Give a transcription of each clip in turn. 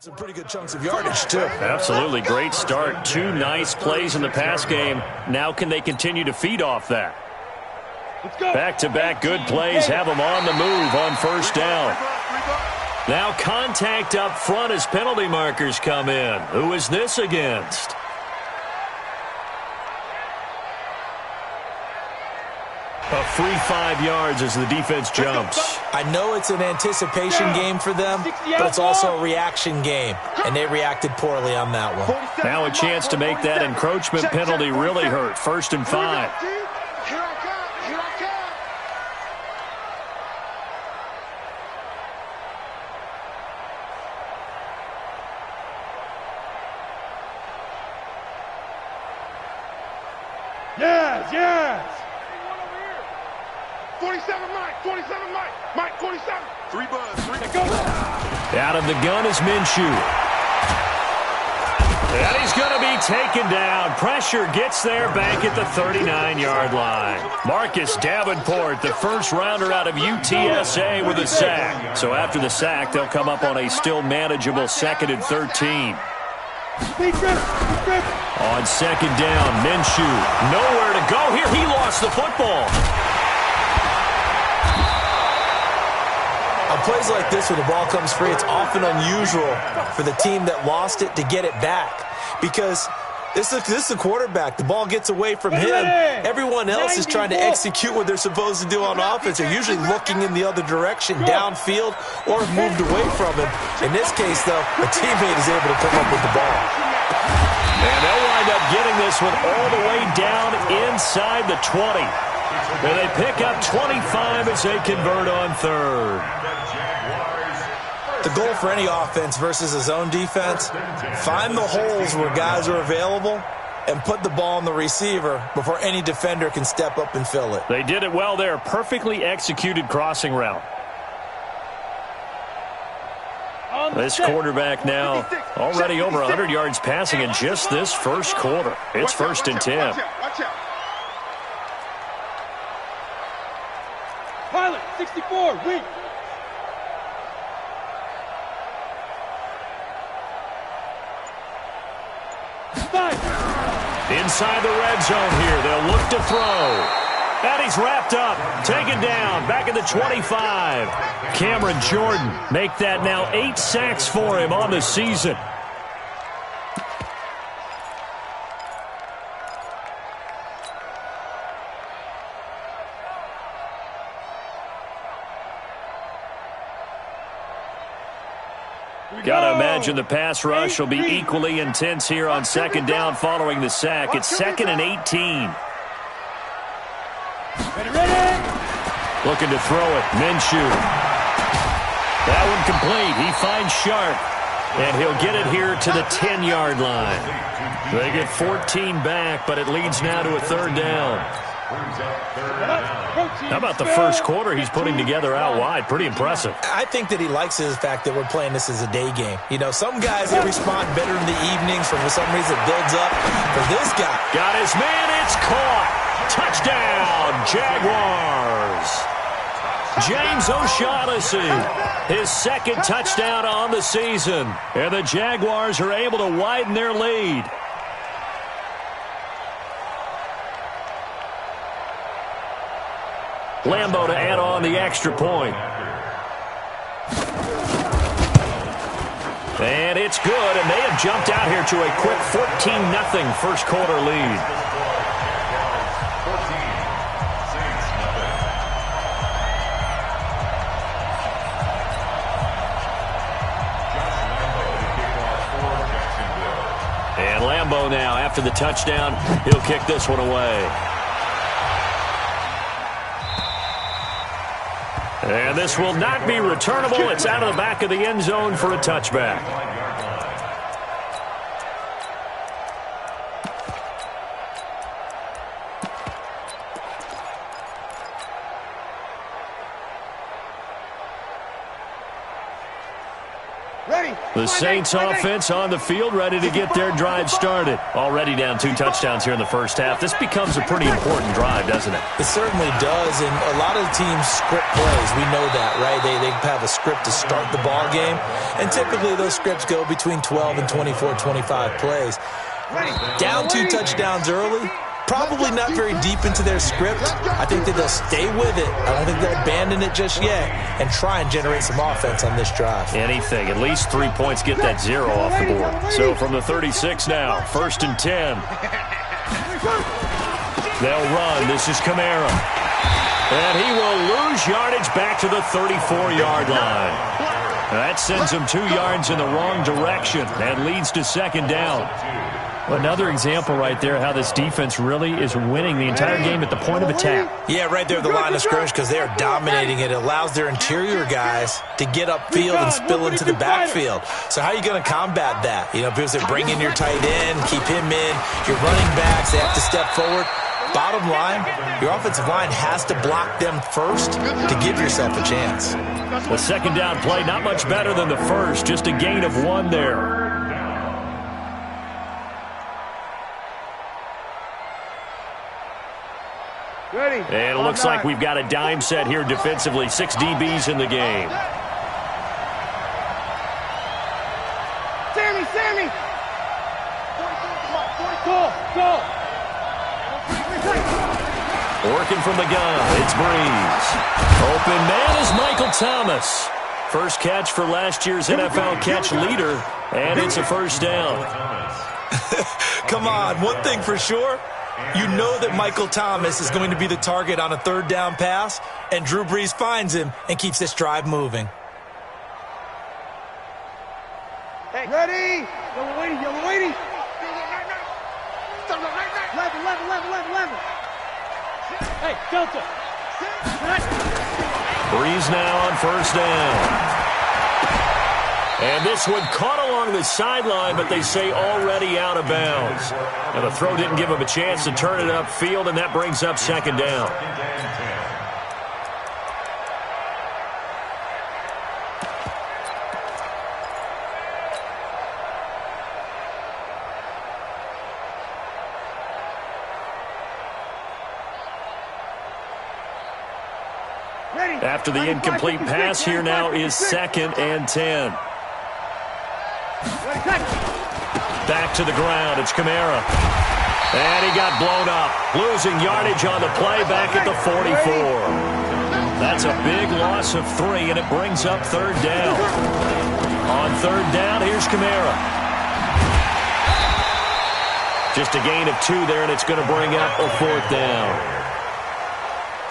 Some pretty good chunks of yardage, too. Absolutely. Great start. 2 nice plays in the pass game. Now can they continue to feed off that? Back-to-back good plays have them on the move on first down. Now contact up front as penalty markers come in. Who is this against? A free 5 yards as the defense jumps. I know it's an anticipation game for them, but it's also a reaction game, and they reacted poorly on that one. Now a chance to make that encroachment penalty really hurt. 1st and 5. Yes! 47, Mike! 47, Mike! Mike, 47! 3 buzz, 3. Go! Out of the gun is Minshew. And he's going to be taken down. Pressure gets there back at the 39-yard line. Marcus Davenport, the first rounder out of UTSA with a sack. So after the sack, they'll come up on a still manageable 2nd and 13. On 2nd down, Minshew. Nowhere to go here. He lost the football. On plays like this, when the ball comes free, it's often unusual for the team that lost it to get it back. Because this is the quarterback. The ball gets away from him. Everyone else is trying to execute what they're supposed to do on offense. They're usually looking in the other direction, downfield, or moved away from him. In this case, though, a teammate is able to come up with the ball. And they'll wind up getting this one all the way down inside the 20. And they pick up 25 as they convert on 3rd. The goal for any offense versus his own defense, find the holes where guys are available and put the ball on the receiver before any defender can step up and fill it. They did it well there. Perfectly executed crossing route. This quarterback now already over 100 yards passing in just this first quarter. It's 1st and 10. Watch out. Pilot, 64, weak. Inside the red zone here. They'll look to throw. And he's wrapped up. Taken down. Back at the 25. Cameron Jordan make that now 8 sacks for him on the season. Got to imagine the pass rush will be equally intense here on 2nd down following the sack. It's 2nd and 18. Looking to throw it. Minshew. That one complete. He finds Sharp. And he'll get it here to the 10-yard line. They get 14 back, but it leads now to a 3rd down. How about the first quarter he's putting together out wide? Pretty impressive. I think that he likes the fact that we're playing this as a day game. You know, some guys, they respond better in the evenings. For some reason, it builds up. For this guy. Got his man. It's caught. Touchdown, Jaguars. James O'Shaughnessy, his 2nd touchdown on the season. And the Jaguars are able to widen their lead. Lambo to add on the extra point. And it's good, and they have jumped out here to a quick 14-0 first quarter lead. And Lambo now, after the touchdown, he'll kick this one away. And this will not be returnable. It's out of the back of the end zone for a touchback. The Saints offense on the field, ready to get their drive started. Already down 2 touchdowns here in the first half. This becomes a pretty important drive, doesn't it? It certainly does, and a lot of teams script plays. We know that, right? They have a script to start the ball game, and typically those scripts go between 12 and 24, 25 plays. Down 2 touchdowns early, probably not very deep into their script. I think that they'll stay with it. I don't think they'll abandon it just yet and try and generate some offense on this drive. Anything. At least 3 points, get that 0 off the board. So from the 36 now, 1st and 10. They'll run. This is Kamara. And he will lose yardage back to the 34-yard line. That sends him 2 yards in the wrong direction and leads to 2nd down. Another example right there how this defense really is winning the entire game at the point of attack. Yeah, right there at the line of scrimmage because they are dominating it. It allows their interior guys to get upfield and spill into the backfield. So how are you going to combat that? You know, people say bring in your tight end, keep him in. Your running backs, they have to step forward. Bottom line, your offensive line has to block them first to give yourself a chance. The 2nd down play, not much better than the first, just a gain of 1 there. And it looks like we've got a dime set here defensively. 6 DBs in the game. Sammy! Go! Working from the gun, it's Breeze. Open man is Michael Thomas. First catch for last year's NFL catch leader, and it's a 1st down. Come on, one thing for sure. You know that Michael Thomas is going to be the target on a 3rd down pass, and Drew Brees finds him and keeps this drive moving. Hey, ready? Yellow lady. 11. Hey, Delta. Breeze now on 1st down. And this one caught along the sideline, but they say already out of bounds. And the throw didn't give him a chance to turn it upfield, and that brings up 2nd down. After the incomplete pass, here now is 2nd and 10. Back to the ground. It's Kamara. And he got blown up. Losing yardage on the play back at the 44. That's a big loss of 3, and it brings up 3rd down. On 3rd down, here's Kamara. Just a gain of 2 there, and it's going to bring up a 4th down.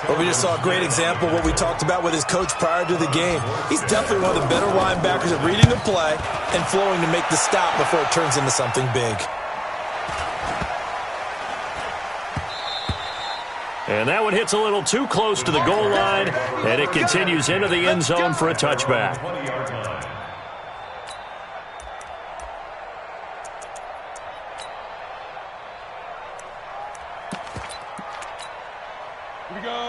Well, we just saw a great example of what we talked about with his coach prior to the game. He's definitely one of the better linebackers at reading the play and flowing to make the stop before it turns into something big. And that one hits a little too close to the goal line, and it continues into the end zone for a touchback.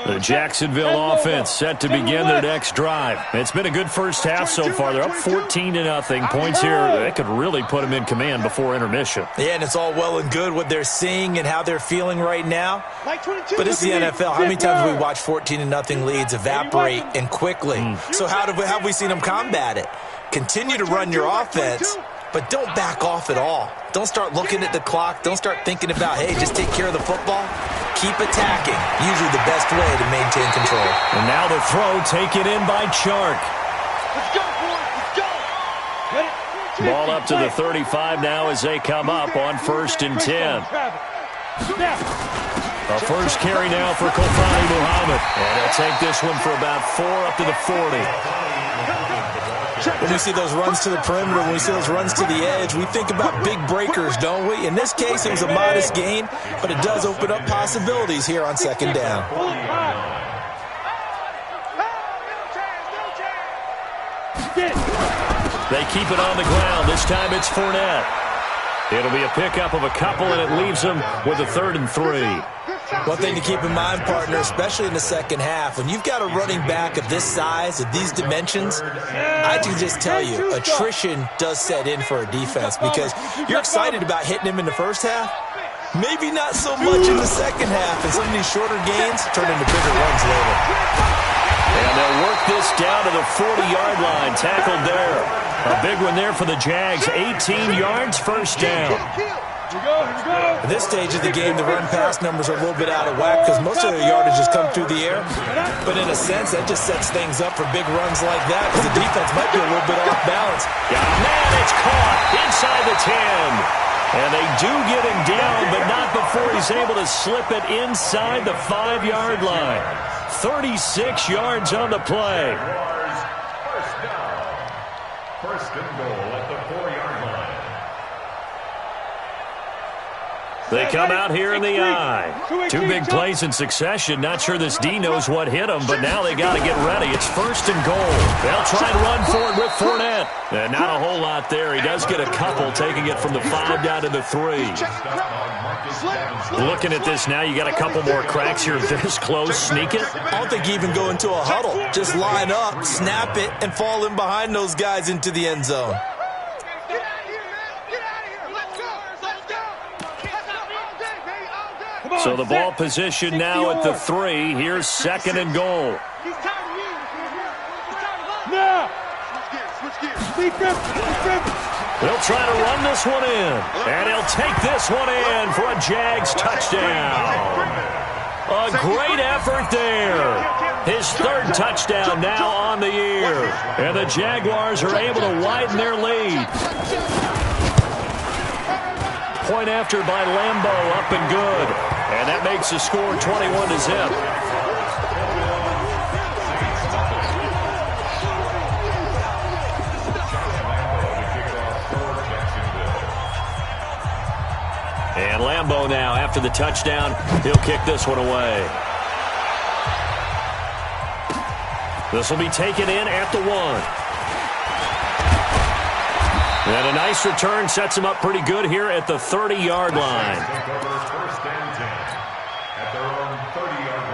The Jacksonville offense set to begin their next drive. It's been a good first half so far. They're up 14-0. Points here, they could really put them in command before intermission. Yeah, and it's all well and good what they're seeing and how they're feeling right now. But it's the NFL. How many times have we watched 14-0 leads evaporate and quickly? So how have we seen them combat it? Continue to run your offense, but don't back off at all. Don't start looking at the clock. Don't start thinking about, hey, just take care of the football. Keep attacking. Usually the best way to maintain control. And now the throw taken in by Chark. Let's go, boys. Let's go. Ball up to the 35 now as they come up on 1st and 10. A first carry now for Kofani Muhammad. And they'll take this one for about 4 up to the 40. When we see those runs to the perimeter, when we see those runs to the edge, we think about big breakers, don't we? In this case, it was a modest gain, but it does open up possibilities here on 2nd down. They keep it on the ground. This time it's Fournette. It'll be a pickup of a couple, and it leaves them with a 3rd and 3. One thing to keep in mind, partner, especially in the second half, when you've got a running back of this size, of these dimensions, I can just tell you, attrition does set in for a defense because you're excited about hitting him in the first half. Maybe not so much in the second half, and some of these shorter gains turn into bigger runs later. And they'll work this down to the 40-yard line. Tackled there. A big one there for the Jags. 18 yards, first down. At this stage of the game, the run-pass numbers are a little bit out of whack because most of their yardage has come through the air. But in a sense, that just sets things up for big runs like that because the defense might be a little bit off balance. Man, it's caught inside the 10. And they do get him down, but not before he's able to slip it inside the 5-yard line. 36 yards on the play. First down. First and goal at the 4-yard line. They come out here in the I. Two big plays in succession. Not sure this D knows what hit him, but now they got to get ready. It's first and goal. They'll try and run for it with Fournette. And not a whole lot there. He does get a couple, taking it from the 5 down to the 3. Looking at this now, you got a couple more cracks here this close. Sneak it. I don't think you even go into a huddle. Just line up, snap it, and fall in behind those guys into the end zone. So the ball position now at the 3. Here's second and goal. They'll try to run this one in. And he'll take this one in for a Jags touchdown. A great effort there. His third touchdown now on the year. And the Jaguars are able to widen their lead. Point after by Lambeau, up and good. And that makes the score 21-0. And Lambeau now, after the touchdown, he'll kick this one away. This will be taken in at the 1. And a nice return sets him up pretty good here at the 30-yard line. First and 10 at their own 30-yard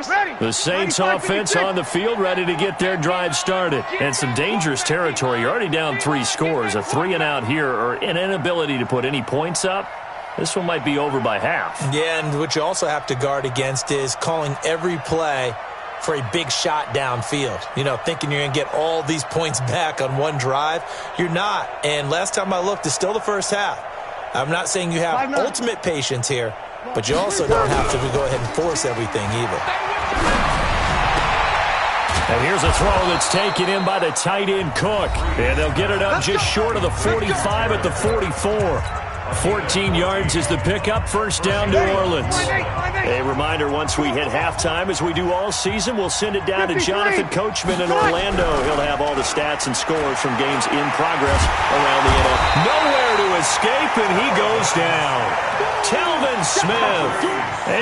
line. The Saints offense on the field, ready to get their drive started. And some dangerous territory. You're already down 3 scores. A 3-and-out here, or an inability to put any points up. This one might be over by half. Yeah, and what you also have to guard against is calling every play for a big shot downfield. You know, thinking you're going to get all these points back on one drive. You're not. And last time I looked, it's still the first half. I'm not saying you have ultimate patience here, but you also don't have to go ahead and force everything either. And here's a throw that's taken in by the tight end Cook. And they'll get it up just short of the 45 at the 44. 14 yards is the pickup. First down, New Orleans. A reminder, once we hit halftime, as we do all season, we'll send it down to Jonathan Coachman in Orlando. He'll have all the stats and scores from games in progress around the NFL. Nowhere to escape, and he goes down. Telvin Smith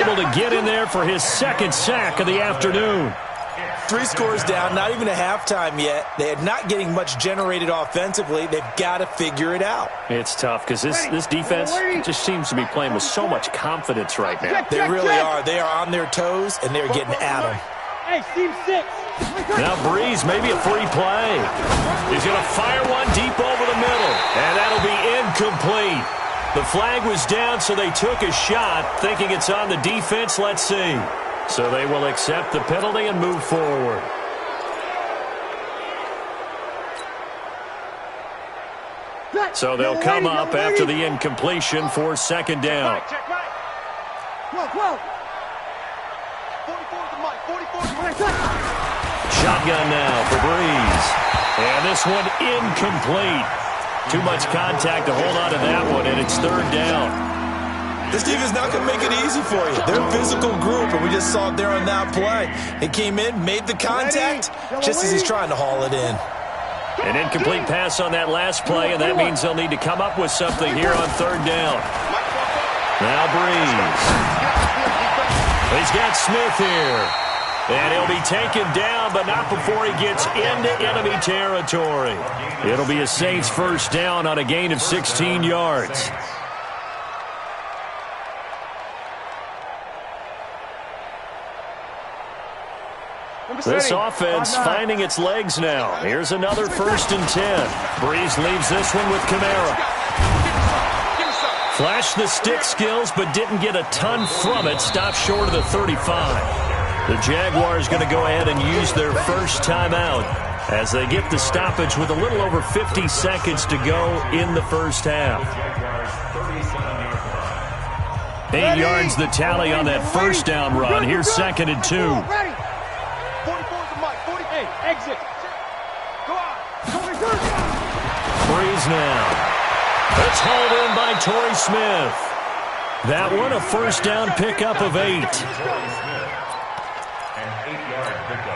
able to get in there for his second sack of the afternoon. 3 scores down, not even a halftime yet. They are not getting much generated offensively. They've got to figure it out. It's tough because this defense just seems to be playing with so much confidence right now. They really are. They are on their toes, and they're getting at them. Hey, team 6. Now Breeze, maybe a free play. He's going to fire one deep over the middle, and that'll be incomplete. The flag was down, so they took a shot, thinking it's on the defense. Let's see. So they will accept the penalty and move forward. So they'll come up after the incompletion for second down. Shotgun now for Breeze. And this one incomplete. Too much contact to hold on to that one, and it's third down. This defense is not going to make it easy for you. They're a physical group, and we just saw it there on that play. He came in, made the contact, just as he's trying to haul it in. An incomplete pass on that last play, and that means they'll need to come up with something here on third down. Now Breeze. He's got Smith here. And he'll be taken down, but not before he gets into enemy territory. It'll be a Saints first down on a gain of 16 yards. This offense finding its legs now. Here's another 1st and 10. Breeze leaves this one with Kamara. Flashed the stick skills, but didn't get a ton from it. Stopped short of the 35. The Jaguars going to go ahead and use their first timeout as they get the stoppage with a little over 50 seconds to go in the first half. 8 yards the tally on that first down run. Here's 2nd and 2. Exit. Go out. Breeze now. It's hauled in by Torrey Smith. That one a first down pickup of 8.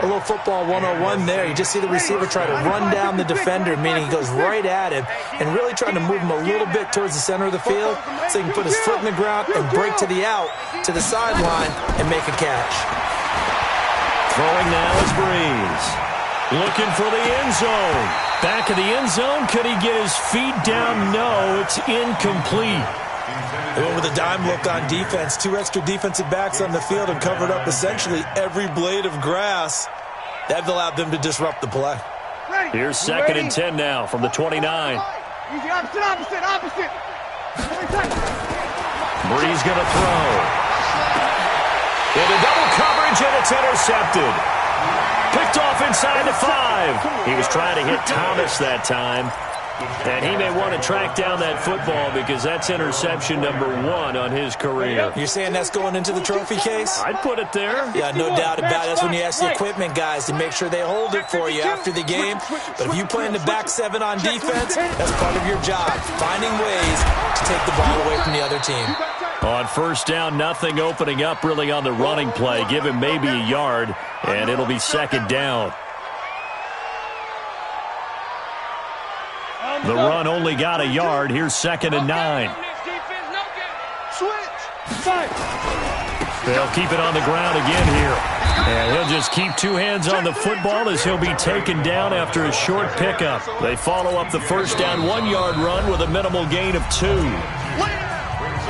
A little football 101 there. You just see the receiver try to run down the defender, meaning he goes right at him and really trying to move him a little bit towards the center of the field so he can put his foot in the ground and break to the out, to the sideline, and make a catch. Throwing now is Breeze. Looking for the end zone. Back of the end zone. Could he get his feet down? No, it's incomplete. They went with a dime look on defense. 2 extra defensive backs on the field and covered up essentially every blade of grass. That allowed them to disrupt the play. Here's 2nd and 10 now from the 29. Easy, opposite. Breeze going to throw. Into double coverage, and it's intercepted. Picked off inside the 5. He was trying to hit Thomas that time. And he may want to track down that football because that's interception number 1 on his career. You're saying that's going into the trophy case? I'd put it there. Yeah, no doubt about it. That's when you ask the equipment guys to make sure they hold it for you after the game. But if you play in the back 7 on defense, that's part of your job, finding ways to take the ball away from the other team. On first down, nothing opening up really on the running play. Give him maybe a yard, and it'll be 2nd down. The run only got a yard. Here's 2nd and 9. They'll keep it on the ground again here. And he'll just keep 2 hands on the football as he'll be taken down after a short pickup. They follow up the first down 1-yard run with a minimal gain of 2.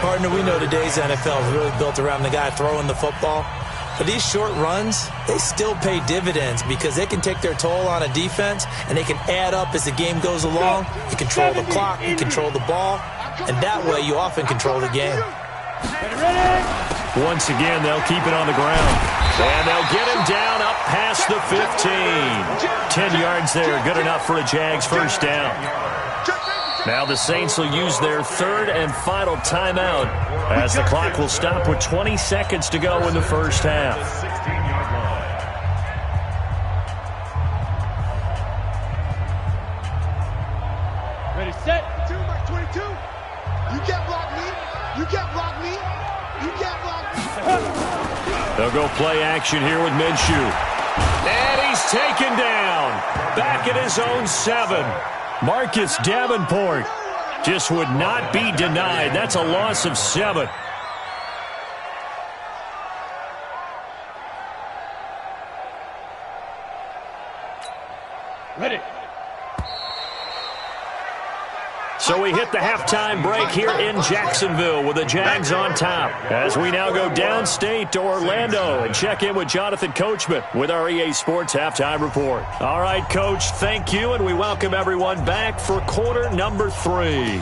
Partner, we know today's NFL is really built around the guy throwing the football. But these short runs, they still pay dividends because they can take their toll on a defense and they can add up as the game goes along. You control the clock, you control the ball, and that way you often control the game. Once again, they'll keep it on the ground. And they'll get him down up past the 15. 10 yards there, good enough for a Jags first down. Now the Saints will use their 3rd and final timeout as the clock will stop with 20 seconds to go in the first half. Ready, set. 22. You can't block me. You can't block me. You can't block me. They'll go play action here with Minshew. And he's taken down. Back at his own 7. Marcus Davenport just would not be denied. That's a loss of 7. Ready. So we hit the halftime break here in Jacksonville with the Jags on top. As we now go downstate to Orlando and check in with Jonathan Coachman with our EA Sports Halftime Report. All right, Coach, thank you, and we welcome everyone back for quarter number 3.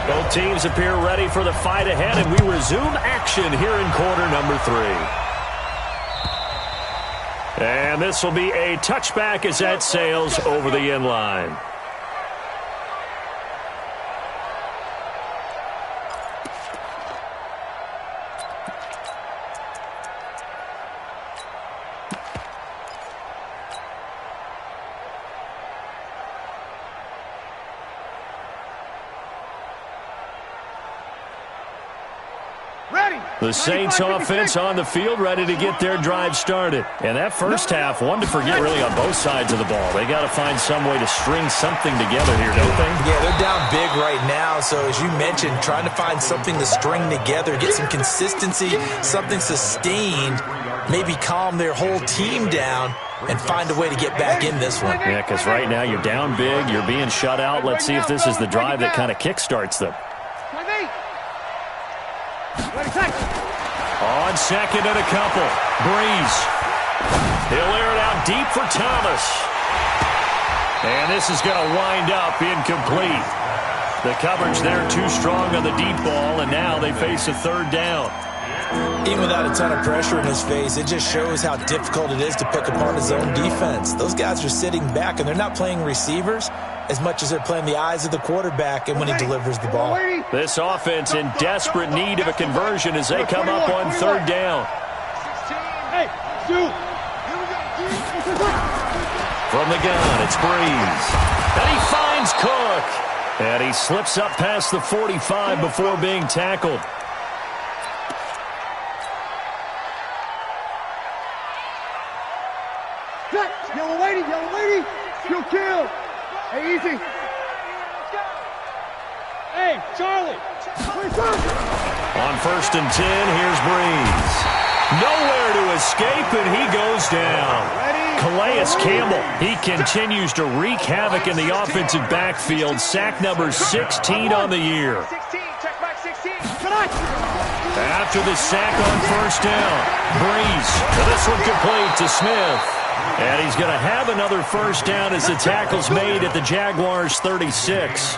Both teams appear ready for the fight ahead, and we resume action here in quarter number 3. And this will be a touchback as that sails over the end line. The Saints offense on the field, ready to get their drive started. And that first half, one to forget really on both sides of the ball. They got to find some way to string something together here, don't they? Yeah, they're down big right now. So as you mentioned, trying to find something to string together, get some consistency, something sustained, maybe calm their whole team down and find a way to get back in this one. Yeah, because right now you're down big, you're being shut out. Let's see if this is the drive that kind of kickstarts them. On second and a couple. Breeze. He'll air it out deep for Thomas. And this is going to wind up incomplete. The coverage there too strong on the deep ball, and now they face a third down. Even without a ton of pressure in his face, it just shows how difficult it is to pick apart his own defense. Those guys are sitting back, and they're not playing receivers as much as they're playing the eyes of the quarterback and when he delivers the ball. This offense in desperate need of a conversion as they come up on third down. From the gun, it's Breeze. And he finds Cook. And he slips up past the 45 before being tackled. Yellow lady, you kill. Hey, easy. Hey, Charlie. On first and 10, here's Breeze. Nowhere to escape, and he goes down. Calais Campbell, he continues to wreak havoc in the offensive backfield. Sack number 16 on the year. After the sack on first down, Breeze. This one complete to Smith. And he's going to have another first down as the tackle's made at the Jaguars' 36.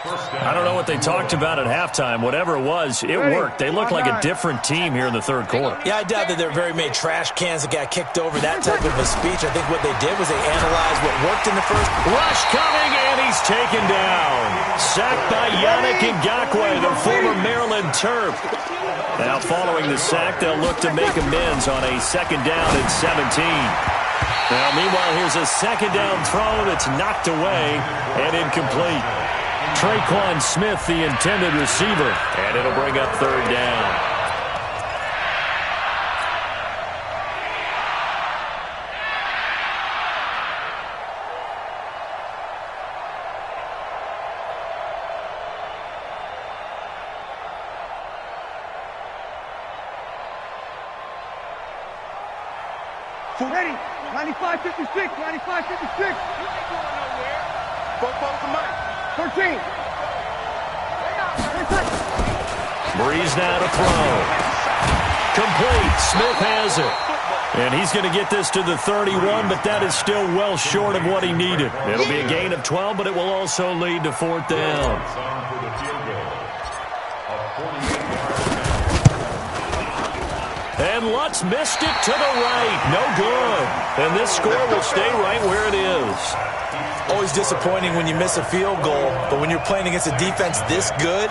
I don't know what they talked about at halftime. Whatever it was, it worked. They look like a different team here in the third quarter. Yeah, I doubt that there are very many trash cans that got kicked over, that type of a speech. I think what they did was they analyzed what worked in the first. Rush coming, and he's taken down. Sacked by Yannick Ngakoue, the former Maryland Terp. Now following the sack, they'll look to make amends on a second down and 17. Now, meanwhile, here's a second down throw that's knocked away and incomplete. Traquan Smith, the intended receiver, and it'll bring up third down. Ready, 95-56, 95-56. Both the mic. 13. Breeze now to throw. Complete. Smith has it. And he's going to get this to the 31, but that is still well short of what he needed. It'll be a gain of 12, but it will also lead to fourth down. And Lutz missed it to the right. No good. And this score will stay right where it is. Always disappointing when you miss a field goal, but when you're playing against a defense this good,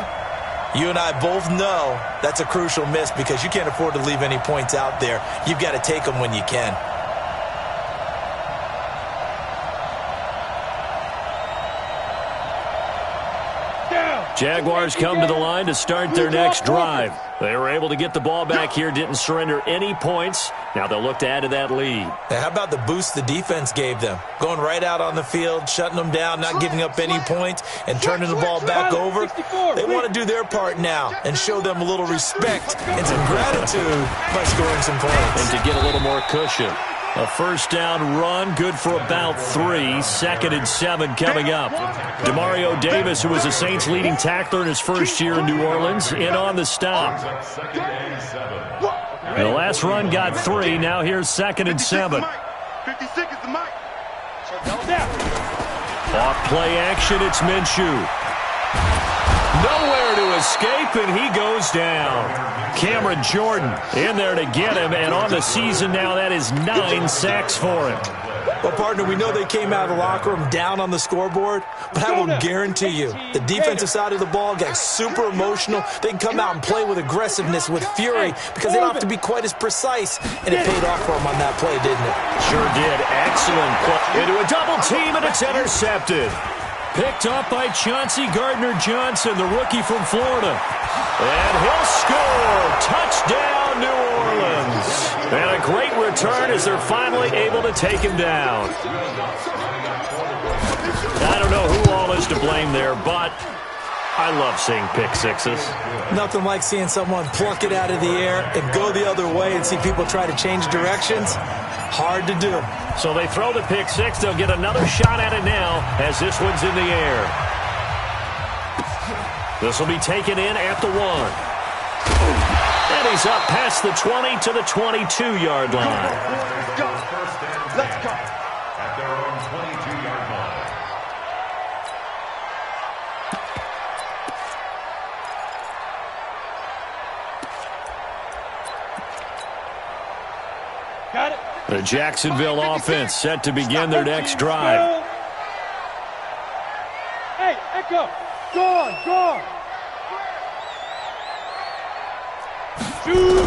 you and I both know that's a crucial miss because you can't afford to leave any points out there. You've got to take them when you can. Jaguars come to the line to start their next drive. They were able to get the ball back here, didn't surrender any points. Now they'll look to add to that lead. Now, how about the boost the defense gave them? Going right out on the field, shutting them down, not giving up any points, and turning the ball back over. They want to do their part now and show them a little respect and some gratitude by scoring some points. And to get a little more cushion. A first down run, good for about 3. Second and 7 coming up. Demario Davis, who was the Saints' leading tackler in his first year in New Orleans, in on the stop. The last run got 3. Now here's second and 7. 56 is the mic. Off play action, it's Minshew. Nowhere to escape, and he goes down. Cameron Jordan in there to get him, and on the season now, that is 9 sacks for him. Well, partner, we know they came out of the locker room down on the scoreboard, but I will guarantee you the defensive side of the ball got super emotional. They can come out and play with aggressiveness, with fury, because they don't have to be quite as precise, and it paid off for them on that play, didn't it? Sure did. Excellent play. Into a double team, and it's intercepted. Picked up by Chauncey Gardner-Johnson, the rookie from Florida. And he'll score. Touchdown, New Orleans. And a great return as they're finally able to take him down. I don't know who all is to blame there, but I love seeing pick sixes. Nothing like seeing someone pluck it out of the air and go the other way and see people try to change directions. Hard to do. So they throw the pick six. They'll get another shot at it now as this one's in the air. This will be taken in at the 1. And he's up past the 20 to the 22-yard line. Let's go. At their own 22-yard line. Got it. The Jacksonville offense set to begin their next drive. Hey, Echo. Go on, go on. Shoot.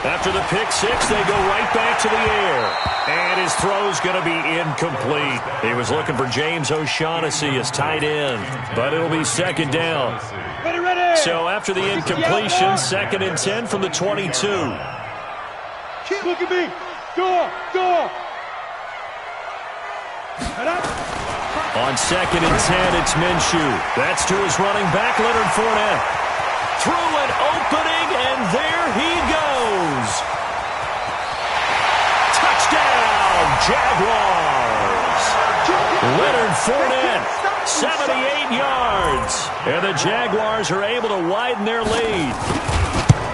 After the pick six, they go right back to the air. And his throw's going to be incomplete. He was looking for James O'Shaughnessy as tight end, but it'll be second down. Ready, ready. So after the incompletion, 2nd and 10 from the 22. Look at me. Go on, go on. On 2nd and 10, it's Minshew. That's to his running back, Leonard Fournette. Through an opening, and there he goes. Touchdown, Jaguars. Leonard Fournette, 78 yards. And the Jaguars are able to widen their lead.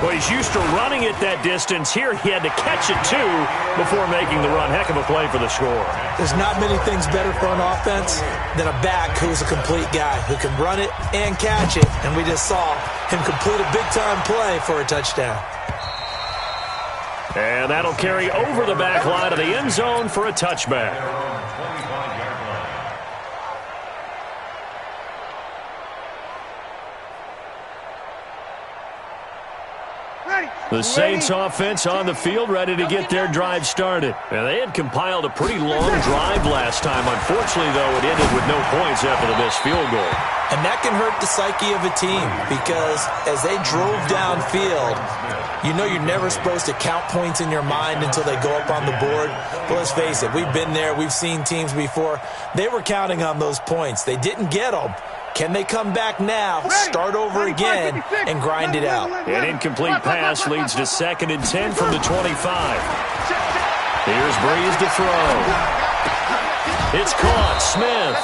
Well, he's used to running it that distance. Here he had to catch it, too, before making the run. Heck of a play for the score. There's not many things better for an offense than a back who's a complete guy who can run it and catch it. And we just saw him complete a big-time play for a touchdown. And that'll carry over the back line of the end zone for a touchback. The Saints offense on the field, ready to get their drive started. Now, they had compiled a pretty long drive last time. Unfortunately, though, it ended with no points after the missed field goal. And that can hurt the psyche of a team because as they drove downfield, you know you're never supposed to count points in your mind until they go up on the board. But let's face it, we've been there. We've seen teams before. They were counting on those points. They didn't get them. Can they come back now, start over again, and grind it out? An incomplete pass leads to 2nd and 10 from the 25. Here's Breeze to throw. It's caught. Smith.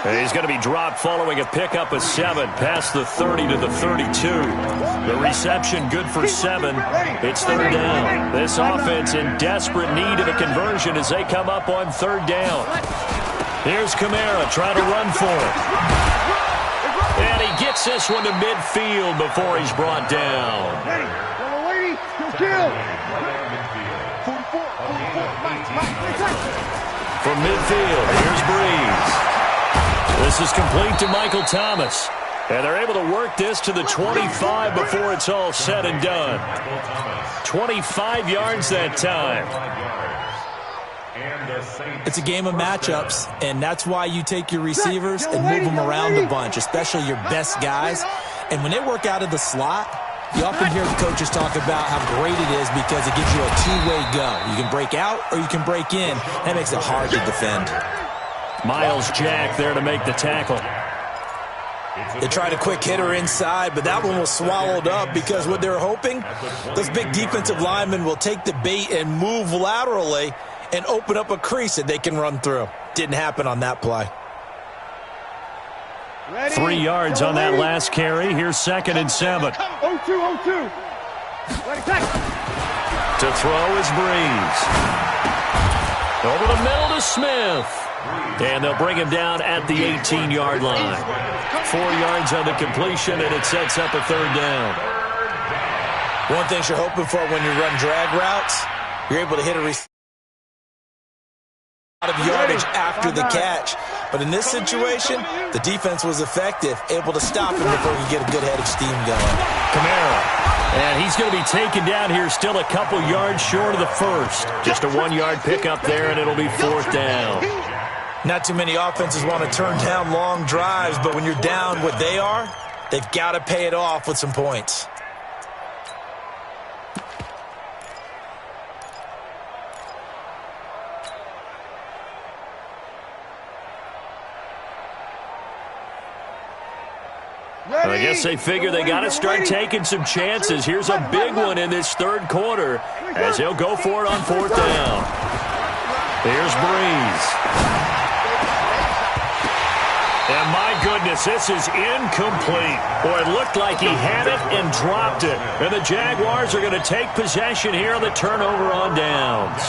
And he's going to be dropped following a pickup of 7 past the 30 to the 32. The reception good for 7. It's 3rd down. This offense in desperate need of a conversion as they come up on 3rd down. Here's Kamara trying to run for it. And he gets this one to midfield before he's brought down. From midfield, here's Breeze. This is complete to Michael Thomas. And they're able to work this to the 25 before it's all said and done. 25 yards that time. It's a game of matchups, and that's why you take your receivers and move them around a bunch, especially your best guys. And when they work out of the slot, you often hear the coaches talk about how great it is because it gives you a two-way go. You can break out or you can break in. That makes it hard to defend. Miles Jack there to make the tackle. They tried a quick hitter inside, but that one was swallowed up because what they're hoping, those big defensive linemen will take the bait and move laterally and open up a crease that they can run through. Didn't happen on that play. 3 yards on that last carry. Here's 2nd and 7. 0-2. To throw is Breeze. Over the middle to Smith. And they'll bring him down at the 18-yard line. 4 yards on the completion, and it sets up a 3rd down. One thing you're hoping for when you run drag routes, you're able to hit a lot of yardage after the catch. But in this situation, the defense was effective, able to stop him before he could get a good head of steam going. Kamara. And he's going to be taken down here still a couple yards short of the first. Just a 1-yard pickup there, and it'll be 4th down. Not too many offenses want to turn down long drives, but when you're down what they are, they've got to pay it off with some points. I guess they figure they got to start taking some chances. Here's a big one in this third quarter as he'll go for it on fourth down. Here's Breeze. And my goodness, this is incomplete. Boy, it looked like he had it and dropped it. And the Jaguars are going to take possession here on the turnover on downs.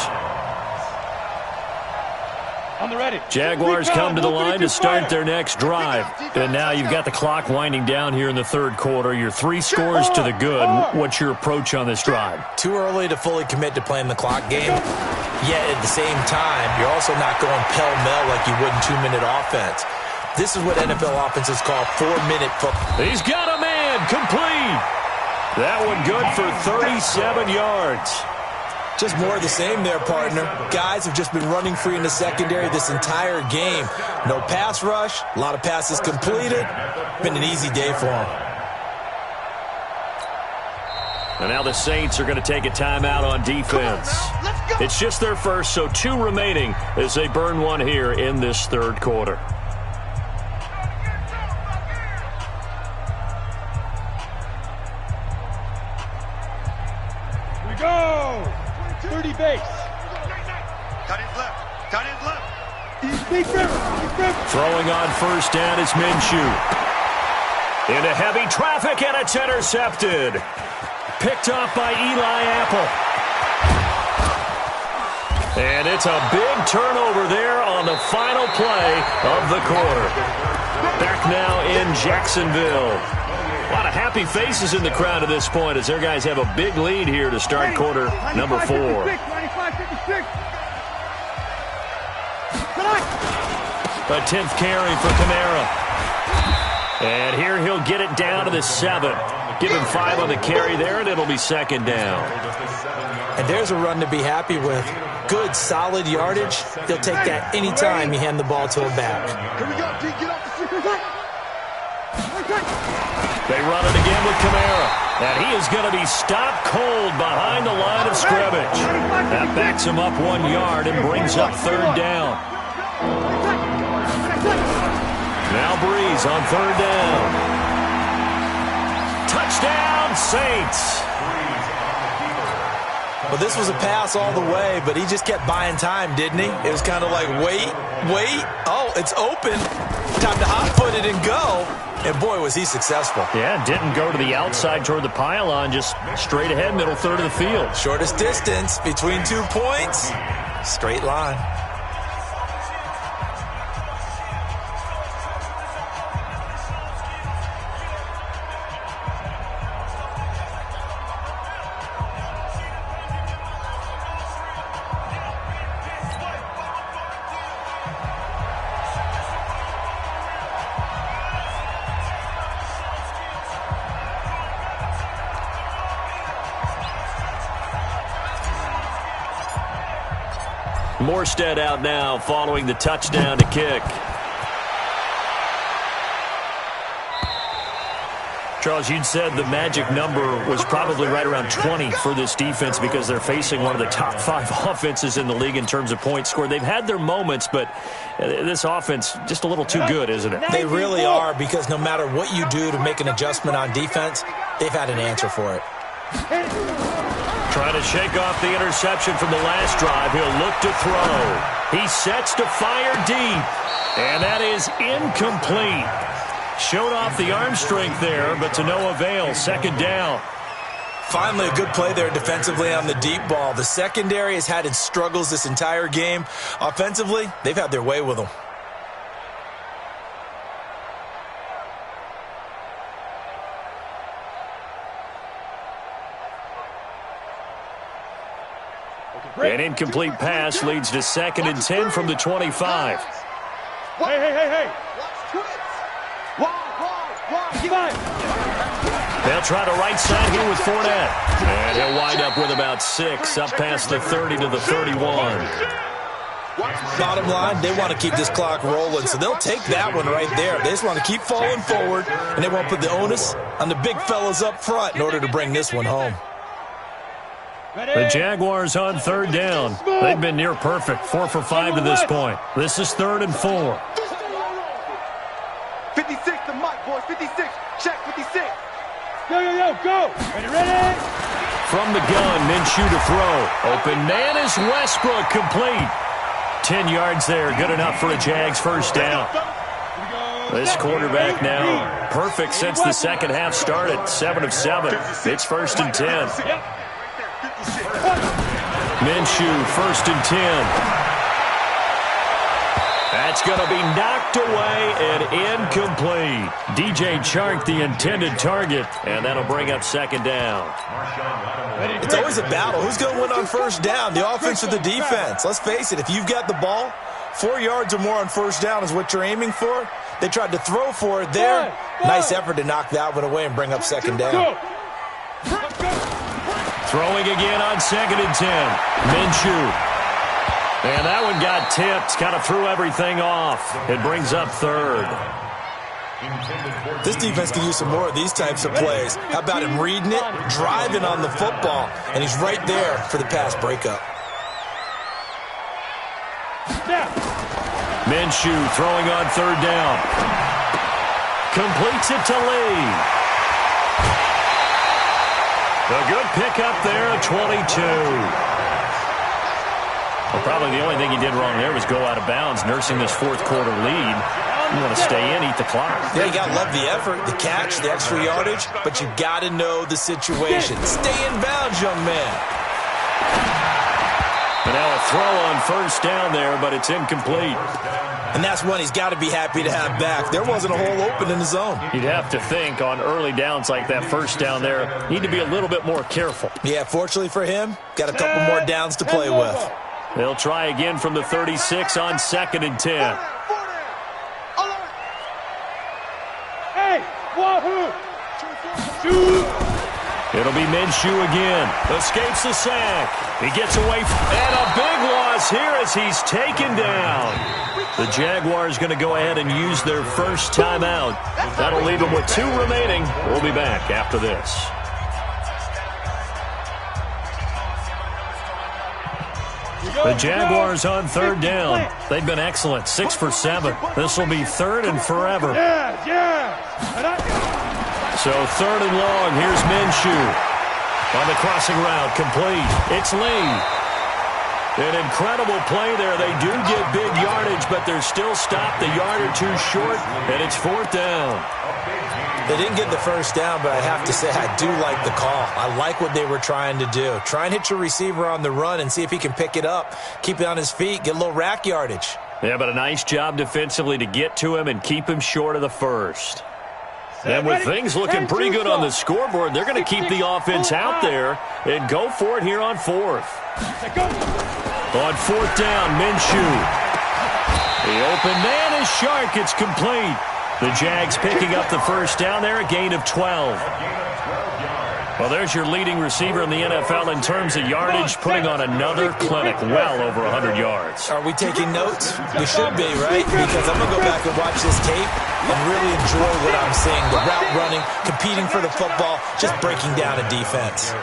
On the ready. Jaguars come to the line to start their next drive. And now you've got the clock winding down here in the third quarter. You're 3 scores to the good. What's your approach on this drive? Too early to fully commit to playing the clock game. Yet at the same time, you're also not going pell-mell like you would in 2-minute offense. This is what NFL offenses call 4-minute football. He's got a man complete. That one good for 37 yards. Just more of the same there, partner. Guys have just been running free in the secondary this entire game. No pass rush, a lot of passes completed. Been an easy day for them. And now the Saints are going to take a timeout on defense. It's just their first, so 2 remaining as they burn one here in this third quarter. Here we go. 30 base. Cut his left. Cut his left. Throwing on first down is Minshew. Into heavy traffic, and it's intercepted. Picked off by Eli Apple. And it's a big turnover there on the final play of the quarter. Back now in Jacksonville. A lot of happy faces in the crowd at this point as their guys have a big lead here to start quarter number 4. A 10th carry for Kamara. And here he'll get it down to the 7. Give him 5 on the carry there, and it'll be second down. And there's a run to be happy with. Good, solid yardage. He'll take that anytime you hand the ball to a back. Here we go, D. Get off the super. They run it again with Kamara. And he is going to be stopped cold behind the line of scrimmage. That backs him up 1 yard and brings up third down. Now Breeze on third down. Touchdown, Saints. Well, this was a pass all the way, but he just kept buying time, didn't he? It was kind of like, wait. Oh, it's open. Time to hot-foot it and go. And, boy, was he successful. Yeah, didn't go to the outside toward the pylon, just straight ahead, middle third of the field. Shortest distance between 2 points. Straight line. Morstead out now following the touchdown to kick. Charles, you'd said the magic number was probably right around 20 for this defense because they're facing one of the top 5 offenses in the league in terms of points scored. They've had their moments, but this offense just a little too good, isn't it? They really are, because no matter what you do to make an adjustment on defense, they've had an answer for it. Trying to shake off the interception from the last drive. He'll look to throw. He sets to fire deep. And that is incomplete. Showed off the arm strength there, but to no avail. Second down. Finally, a good play there defensively on the deep ball. The secondary has had its struggles this entire game. Offensively, they've had their way with them. An incomplete pass leads to 2nd and 10 from the 25. Hey. They'll try to right side here with Fournette. And he'll wind up with about 6 up past the 30 to the 31. Bottom line, they want to keep this clock rolling, so they'll take that one right there. They just want to keep falling forward, and they won't put the onus on the big fellas up front in order to bring this one home. The Jaguars on third down. They've been near perfect, 4 for 5 to this point. This is 3rd and 4. 56 to Mike, boys. 56. Check 56. Yo, go. Ready? From the gun, Minshew to throw. Open man is Westbrook, complete. 10 yards there, good enough for a Jags first down. This quarterback now, perfect since the second half started, 7 of 7. It's 1st and 10. Minshew, 1st and 10. That's going to be knocked away and incomplete. DJ Chark, the intended target, and that'll bring up 2nd down. It's always a battle. Who's going to win on first down, the offense or the defense? Let's face it, if you've got the ball, 4 yards or more on first down is what you're aiming for. They tried to throw for it there. Nice effort to knock that one away and bring up 2nd down. Throwing again on 2nd and 10. Minshew. And that one got tipped, kind of threw everything off. It brings up 3rd. This defense could use some more of these types of plays. How about him reading it, driving on the football, and he's right there for the pass breakup. Minshew throwing on 3rd down. Completes it to Lee. A good pickup there at 22. Well, probably the only thing he did wrong there was go out of bounds, nursing this 4th quarter lead. You want to stay in, eat the clock. Yeah, you got to love the effort, the catch, the extra yardage, but you got to know the situation. Stay in bounds, young man. And now a throw on 1st down there, but it's incomplete. And that's one he's got to be happy to have back. There wasn't a hole open in the zone. You'd have to think on early downs like that 1st down there, need to be a little bit more careful. Yeah, fortunately for him, got a couple more downs to play with. They'll try again from the 36 on 2nd and 10. Hey, wahoo! It'll be Minshew again. Escapes the sack. He gets away. And a big loss here as he's taken down. The Jaguars going to go ahead and use their first timeout. That'll leave them with 2 remaining. We'll be back after this. The Jaguars on 3rd down. They've been excellent, 6 for 7. This will be 3rd and forever. So 3rd and long, here's Minshew. On the crossing route, complete. It's Lee. An incredible play there. They do get big yardage, but they're still stopped a yard or 2 short, and it's 4th down. They didn't get the first down, but I have to say I do like the call. I like what they were trying to do. Try and hit your receiver on the run and see if he can pick it up, keep it on his feet, get a little rack yardage. Yeah, but a nice job defensively to get to him and keep him short of the first. And with things looking pretty good on the scoreboard, they're going to keep the offense out there and go for it here on 4th. On 4th down, Minshew. The open man is Shark. It's complete. The Jags picking up the first down there, a gain of 12. Well, there's your leading receiver in the NFL in terms of yardage, putting on another clinic, well over 100 yards. Are we taking notes? We should be, right? Because I'm going to go back and watch this tape and really enjoy what I'm seeing. The route running, competing for the football, just breaking down a defense.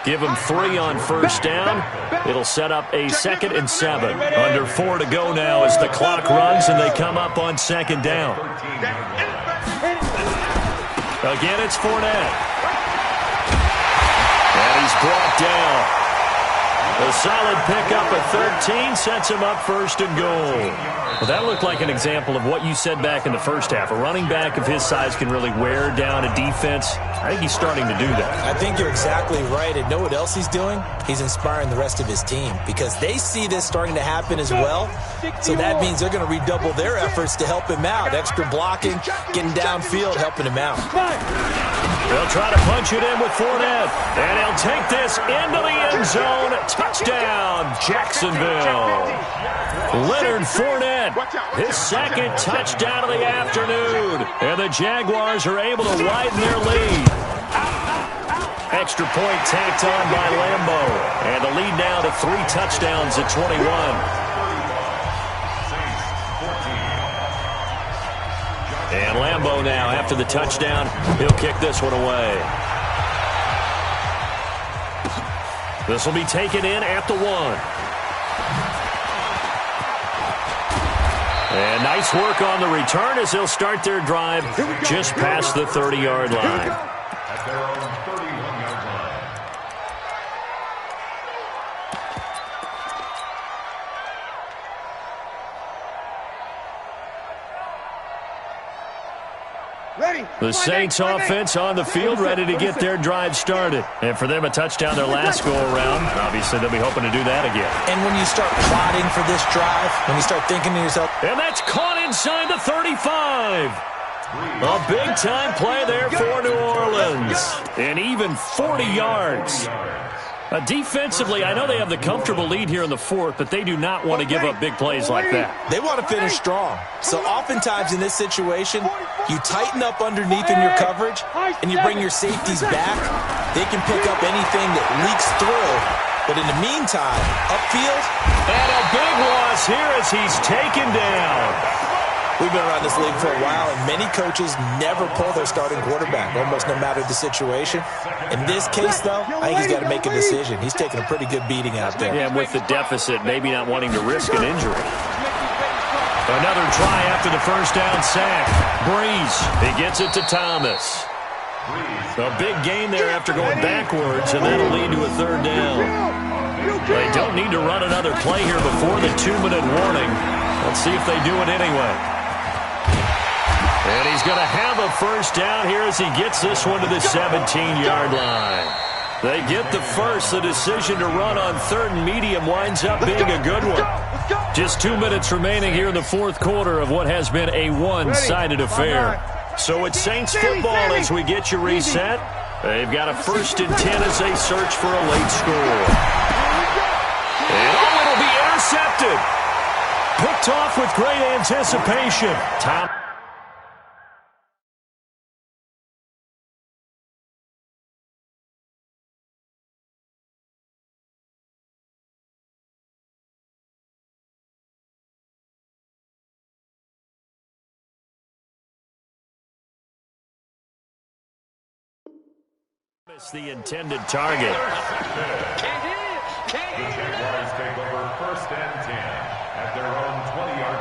Give him 3 on first down. It'll set up a 2nd and 7. Under 4 to go now as the clock runs and they come up on 2nd down. Again, it's Fournette. And he's brought down. A solid pickup of 13 sets him up 1st and goal. Well, that looked like an example of what you said back in the first half. A running back of his size can really wear down a defense. I think he's starting to do that. I think you're exactly right. And know what else he's doing? He's inspiring the rest of his team because they see this starting to happen as well. So that means they're going to redouble their efforts to help him out. Extra blocking, getting downfield, helping him out. They'll try to punch it in with Fournette. And he'll take this into the end zone. Touchdown, Jacksonville. Leonard Fournette, his 2nd touchdown of the afternoon. And the Jaguars are able to widen their lead. Extra point tacked on by Lambeau. And the lead now to 3 touchdowns at 21. And Lambeau now, after the touchdown, he'll kick this one away. This will be taken in at the 1. And nice work on the return as they'll start their drive just past the 30-yard line. At their own 31-yard line. The Saints offense on the field, ready to get their drive started. And for them, a touchdown their last go-around. Obviously, they'll be hoping to do that again. And when you start plotting for this drive, when you start thinking to yourself, and that's caught inside the 35. A big-time play there for New Orleans. And even 40 yards. Defensively, I know they have the comfortable lead here in the 4th, but they do not want to give up big plays like that. They want to finish strong. So oftentimes in this situation, you tighten up underneath in your coverage, and you bring your safeties back. They can pick up anything that leaks through. But in the meantime, upfield. And a big loss here as he's taken down. We've been around this league for a while, and many coaches never pull their starting quarterback, almost no matter the situation. In this case, though, I think he's got to make a decision. He's taking a pretty good beating out there. Yeah, with the deficit, maybe not wanting to risk an injury. Another try after the first down sack. Breeze, he gets it to Thomas. A big gain there after going backwards, and that'll lead to a 3rd down. They don't need to run another play here before the 2-minute warning. Let's see if they do it anyway. And he's going to have a first down here as he gets this one to the 17-yard line. They get the first. The decision to run on 3rd and medium winds up being a good one. Just 2 minutes remaining here in the 4th quarter of what has been a one-sided affair. So it's Saints football as we get you reset. They've got a 1st and 10 as they search for a late score. And it'll be intercepted. Picked off with great anticipation. Tom. The intended target. The Jaguars take over 1st and 10 at their own 20-yard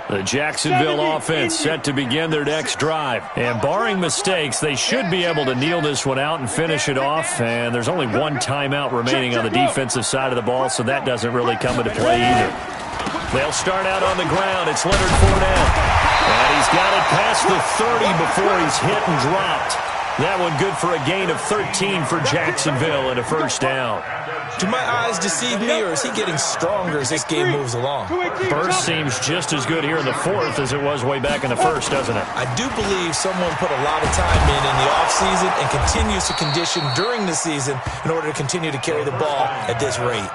line. The Jacksonville offense set to begin their next drive. And barring mistakes, they should be able to kneel this one out and finish it off. And there's only one timeout remaining on the defensive side of the ball, so that doesn't really come into play either. They'll start out on the ground. It's Leonard Fournette. And he's got it past the 30 before he's hit and dropped. That one good for a gain of 13 for Jacksonville and a first down. Do my eyes deceive me, or is he getting stronger as this game moves along? Burst seems just as good here in the 4th as it was way back in the 1st, doesn't it? I do believe someone put a lot of time in the offseason and continues to condition during the season in order to continue to carry the ball at this rate.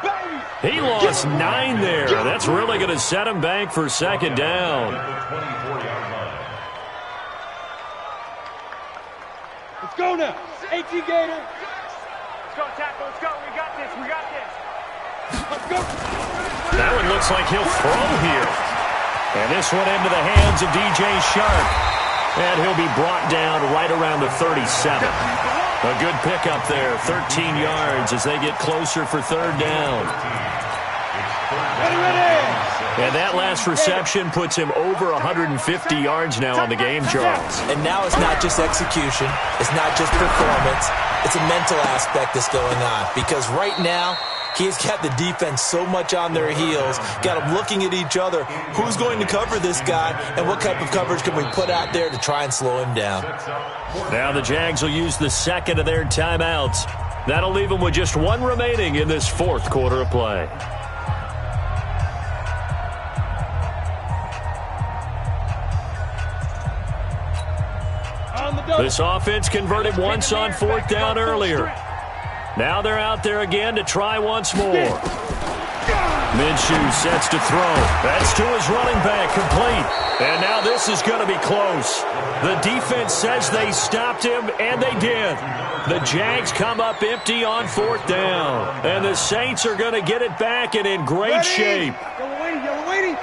He lost 9 there. That's really going to set him back for 2nd down. Let's go now. 18 Gator. Let's go, tackle. Let's go. We got this. We got this. Let's go. That one looks like he'll throw here. And this one into the hands of DJ Shark. And he'll be brought down right around the 37. A good pickup there. 13 yards as they get closer for 3rd down. And that last reception puts him over 150 yards now on the game, Charles. And now it's not just execution. It's not just performance. It's a mental aspect that's going on. Because right now, he's got the defense so much on their heels, got them looking at each other. Who's going to cover this guy, and what type of coverage can we put out there to try and slow him down? Now the Jags will use the 2nd of their timeouts. That'll leave them with just 1 remaining in this 4th quarter of play. This offense converted once on 4th down earlier. Now they're out there again to try once more. Minshew sets to throw. That's to his running back, complete. And now this is going to be close. The defense says they stopped him, and they did. The Jags come up empty on 4th down. And the Saints are going to get it back and in great shape. Yellow waiting.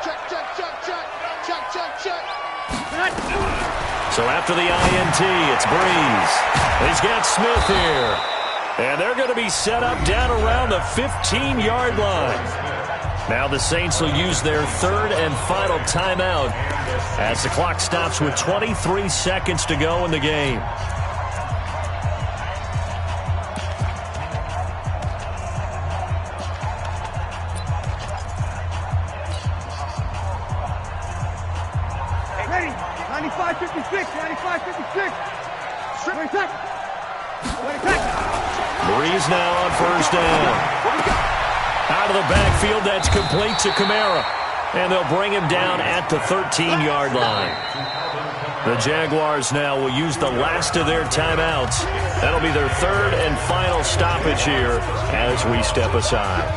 Check. So after the INT, it's Breeze. He's got Smith here. And they're going to be set up down around the 15-yard line. Now the Saints will use their 3rd and final timeout as the clock stops with 23 seconds to go in the game. Ready. 95-56. 95-56. Straight attack. Breeze now on 1st down. Out of the backfield, that's complete to Kamara. And they'll bring him down at the 13-yard line. The Jaguars now will use the last of their timeouts. That'll be their 3rd and final stoppage here as we step aside.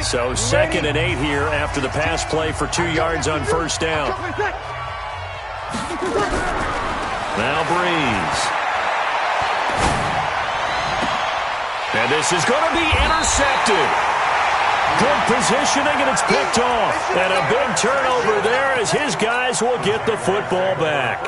So 2nd and 8 here after the pass play for 2 yards on 1st down. Now Breeze. And this is going to be intercepted. Good positioning, and it's picked off. And a big turnover there as his guys will get the football back.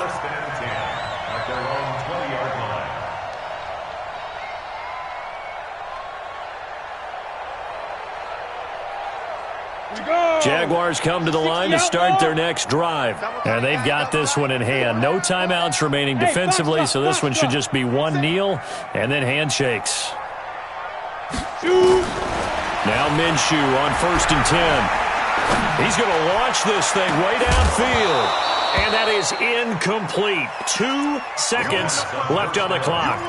Jaguars come to the line to start their next drive. And they've got this one in hand. No timeouts remaining defensively, so this one should just be one kneel and then handshakes. Now Minshew on 1st and 10. He's going to launch this thing way downfield. And that is incomplete. 2 seconds left on the clock.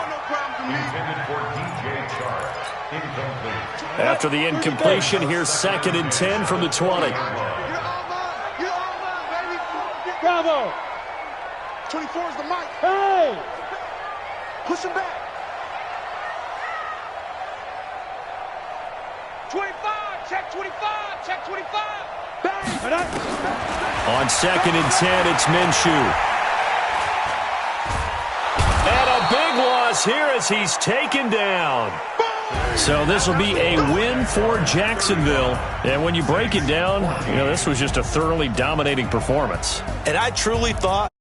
After the incompletion, here's 2nd and 10 from the 20. Bravo. 24 is the mic. Hey. Push him back. 25. Check 25. Check 25. Bang. On 2nd and 10, it's Minshew. And a big loss here as he's taken down. So this will be a win for Jacksonville. And when you break it down, this was just a thoroughly dominating performance. And I truly thought